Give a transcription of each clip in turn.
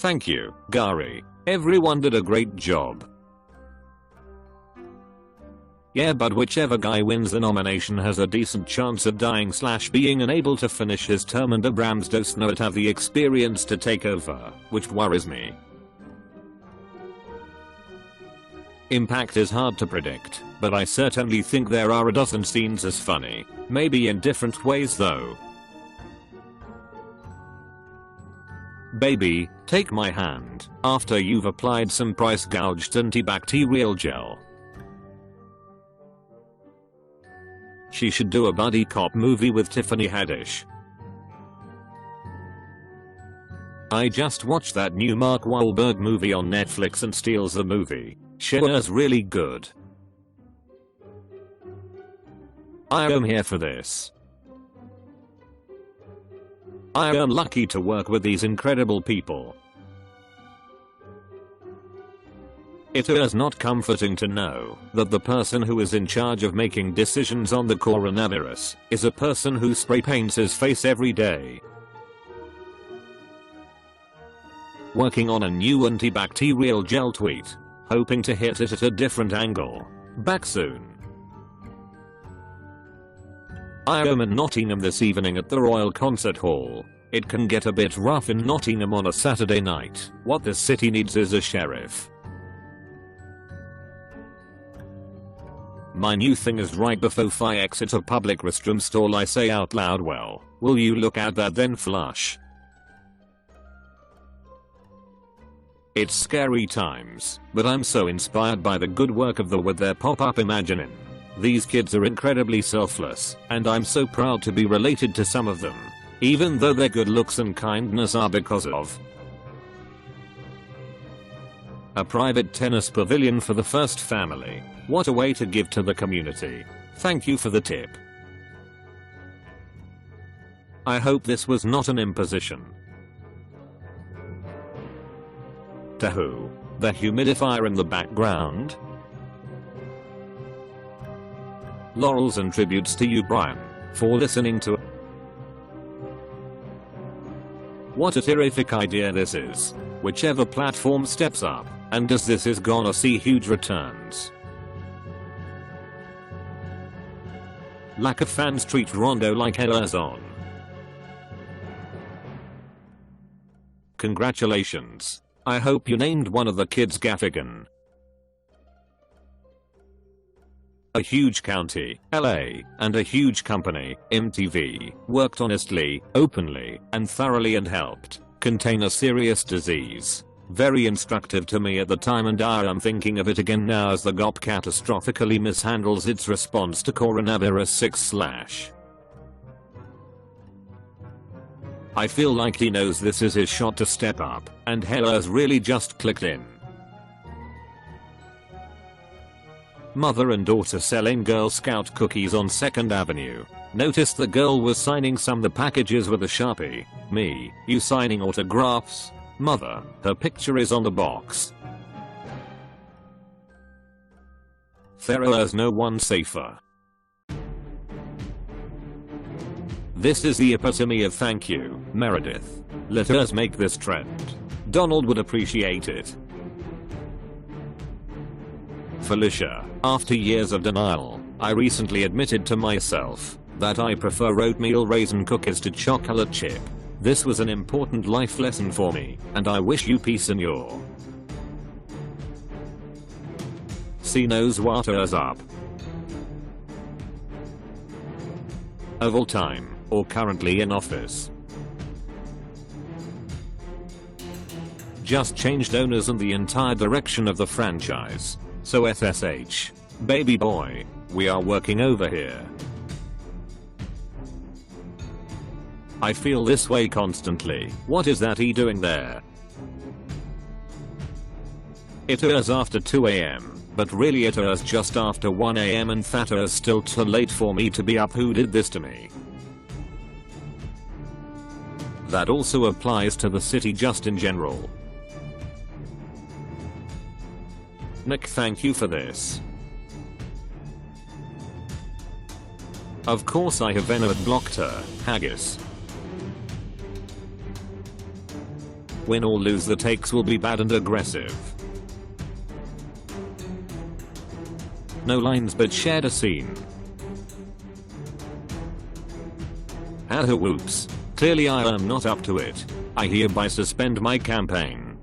Thank you, Gary. Everyone did a great job. Yeah, but whichever guy wins the nomination has a decent chance of dying / being unable to finish his term, and Abrams does not have the experience to take over, which worries me. Impact is hard to predict, but I certainly think there are a dozen scenes as funny, maybe in different ways though. Baby, take my hand, after you've applied some price-gouged antibacterial gel. She should do a buddy cop movie with Tiffany Haddish. I just watched that new Mark Wahlberg movie on Netflix and steals the movie. Sure, really good. I am here for this. I am lucky to work with these incredible people. It is not comforting to know that the person who is in charge of making decisions on the coronavirus is a person who spray paints his face every day. Working on a new antibacterial gel tweet, hoping to hit it at a different angle. Back soon. I am in Nottingham this evening at the Royal Concert Hall. It can get a bit rough in Nottingham on a Saturday night. What this city needs is a sheriff. My new thing is right before I exit a public restroom stall I say out loud, well, will you look at that then flush? It's scary times, but I'm so inspired by the good work of with their pop-up imagining. These kids are incredibly selfless, and I'm so proud to be related to some of them, even though their good looks and kindness are because of a private tennis pavilion for the first family. What a way to give to the community. Thank you for the tip. I hope this was not an imposition. To who? The humidifier in the background? Laurels and tributes to you, Brian, for listening to. What a terrific idea this is. Whichever platform steps up and does this is gonna see huge returns. Lack of fans treat Rondo like Ella's on. Congratulations. I hope you named one of the kids Gaffigan. A huge county, LA, and a huge company, MTV, worked honestly, openly, and thoroughly and helped contain a serious disease. Very instructive to me at the time, and I am thinking of it again now as the GOP catastrophically mishandles its response to coronavirus 6/. I feel like he knows this is his shot to step up, and Hella's really just clicked in. Mother and daughter selling Girl Scout cookies on 2nd Avenue. Noticed the girl was signing some of the packages with a Sharpie. Me, you signing autographs? Mother, her picture is on the box. There is no one safer. This is the epitome of thank you, Meredith. Let us make this trend. Donald would appreciate it. Felicia, after years of denial, I recently admitted to myself that I prefer oatmeal raisin cookies to chocolate chip. This was an important life lesson for me, and I wish you peace in your. She knows what is up. Of all time, or currently in office. Just changed owners and the entire direction of the franchise. So SSH. Baby boy, we are working over here. I feel this way constantly. What is that he doing there? It is after 2 AM, but really it is just after 1 AM, and that is still too late for me to be up. Who did this to me? That also applies to the city just in general. Nick, thank you for this. Of course I have blocked her, Haggis. Win or lose, the takes will be bad and aggressive. No lines but shared a scene. Haha, whoops. Clearly I am not up to it. I hereby suspend my campaign.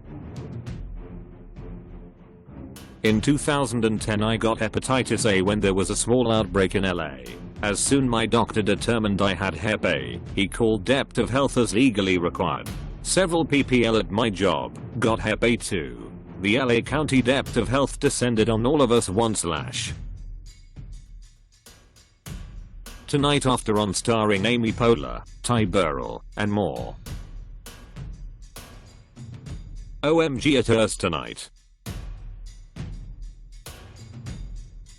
In 2010 I got hepatitis A when there was a small outbreak in LA. As soon my doctor determined I had Hep A, he called depth of health as legally required. Several PPL at my job got Hep A too. The LA County depth of health descended on all of us one slash. Tonight After On starring Amy Poehler, Ty Burrell, and more. OMG at us tonight.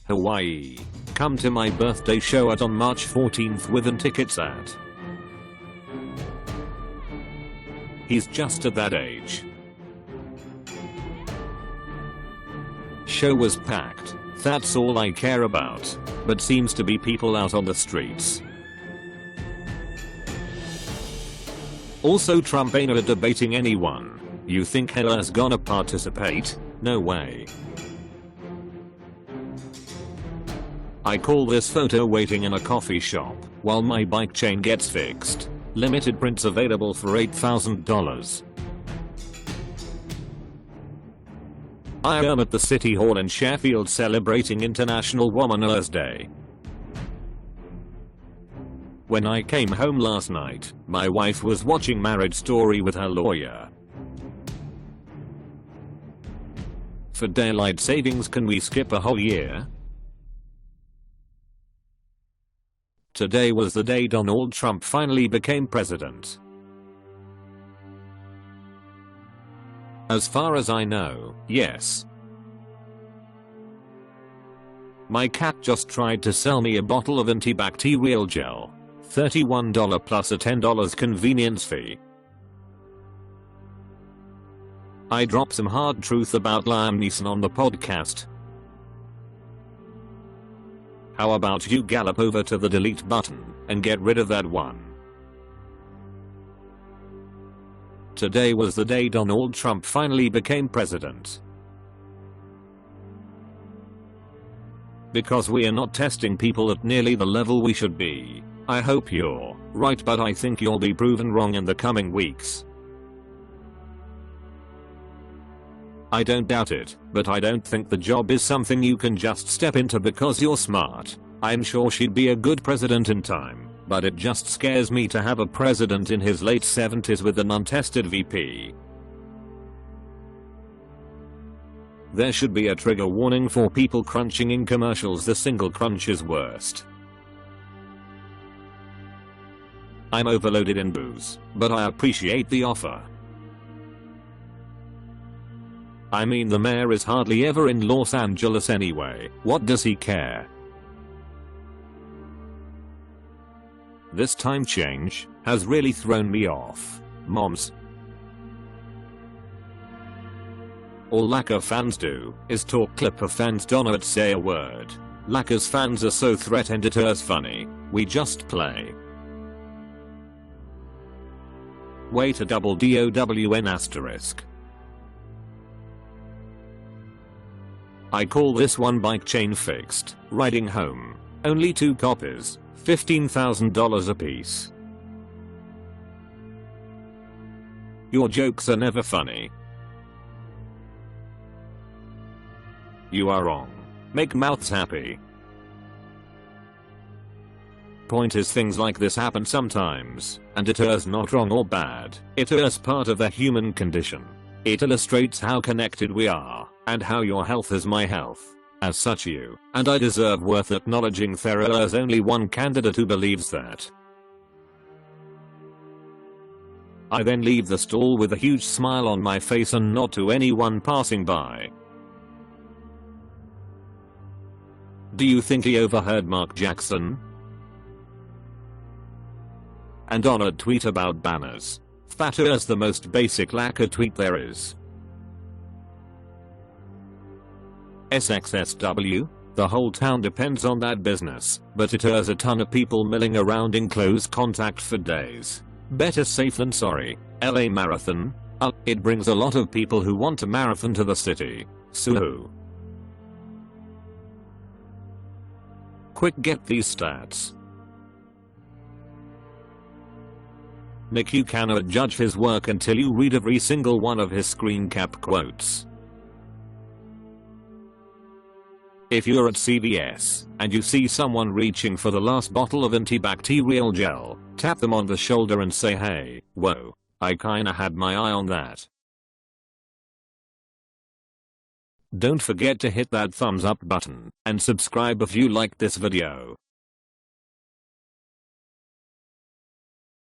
Hawaii. Come to my birthday show on March 14th with tickets at. He's just at that age. Show was packed. That's all I care about. But seems to be people out on the streets. Also, Trump ain't debating anyone. You think Hillary's gonna participate? No way. I call this photo waiting in a coffee shop while my bike chain gets fixed. Limited prints available for $8,000. I am at the City Hall in Sheffield celebrating International Women's Day. When I came home last night, my wife was watching Marriage Story with her lawyer. For daylight savings, can we skip a whole year? Today was the day Donald Trump finally became president. As far as I know, yes. My cat just tried to sell me a bottle of antibacterial gel. $31 plus a $10 convenience fee. I dropped some hard truth about Liam Neeson on the podcast. How about you gallop over to the delete button and get rid of that one? Today was the day Donald Trump finally became president. Because we are not testing people at nearly the level we should be. I hope you're right, but I think you'll be proven wrong in the coming weeks. I don't doubt it, but I don't think the job is something you can just step into because you're smart. I'm sure she'd be a good president in time, but it just scares me to have a president in his late 70s with an untested VP. There should be a trigger warning for people crunching in commercials. The single crunch is worst. I'm overloaded in booze, but I appreciate the offer. I mean, the mayor is hardly ever in Los Angeles anyway. What does he care? This time change has really thrown me off. Moms. All Lacker fans do is talk clip of fans do not say a word. Lacker's fans are so threatened it is funny. We just play. Wait a double DOWN asterisk. I call this one bike chain fixed. Riding home. Only 2 copies. $15,000 apiece. Your jokes are never funny. You are wrong. Make mouths happy. Point is, things like this happen sometimes, and it is not wrong or bad. It is part of the human condition. It illustrates how connected we are, and how your health is my health. As such, you and I deserve worth acknowledging. There is only one candidate who believes that. I then leave the stall with a huge smile on my face and nod to anyone passing by. Do you think he overheard Mark Jackson? And on a tweet about banners. That is the most basic lacquer tweet there is. SXSW? The whole town depends on that business, but it has a ton of people milling around in close contact for days. Better safe than sorry. LA Marathon? It brings a lot of people who want to marathon to the city. So quick, get these stats. Nick, you cannot judge his work until you read every single one of his screen cap quotes. If you're at CVS and you see someone reaching for the last bottle of antibacterial gel, tap them on the shoulder and say, hey, whoa, I kinda had my eye on that. Don't forget to hit that thumbs up button and subscribe if you liked this video.